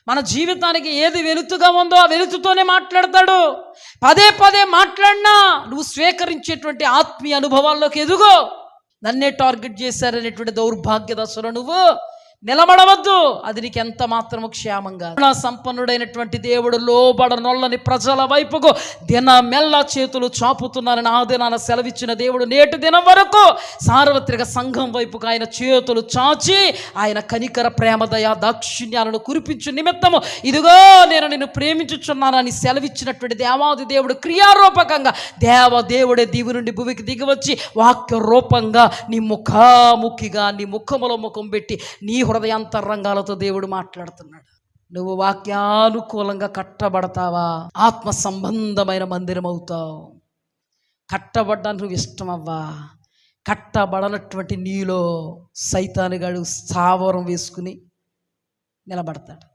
మన జీవితానికి ఏది వెలుతుగా ఉందో ఆ వెలుతుతోనే మాట్లాడతాడు. పదే పదే మాట్లాడినా నువ్వు స్వీకరించేటువంటి ఆత్మీయ అనుభవాల్లోకి ఎదుగో. నన్నే టార్గెట్ చేశారనేటువంటి దౌర్భాగ్య దశలో నువ్వు నిలబడవద్దు. అది నీకు ఎంత మాత్రము క్షేమంగా. సంపన్నుడైనటువంటి దేవుడు లోబడనొల్లని ప్రజల వైపుకు దినమెల్ల చేతులు చాపుతున్నారని ఆ దినాన సెలవిచ్చిన దేవుడు నేటి దినం వరకు సార్వత్రిక సంఘం వైపుకు ఆయన చేతులు చాచి ఆయన కనికర ప్రేమ దయ దాక్షిణ్యాలను కురిపించు నిమిత్తము ఇదిగో నేను నిన్ను ప్రేమించుచున్నానని సెలవిచ్చినటువంటి దేవాది దేవుడు క్రియారూపకంగా దేవుడే దివి నుండి భూమికి దిగివచ్చి వాక్య రూపంగా నీ ముఖాముఖిగా నీ ముఖములో ముఖం పెట్టి నీ హృదయాంతరంగాలతో దేవుడు మాట్లాడుతున్నాడు. నువ్వు వాక్యానుకూలంగా కట్టబడతావా? ఆత్మ సంబంధమైన మందిరం అవుతావు. కట్టబడ్డానికి నువ్వు ఇష్టమవ్వా? కట్టబడనటువంటి నీలో సైతానుగాడు స్థావరం వేసుకుని నిలబడతాడు.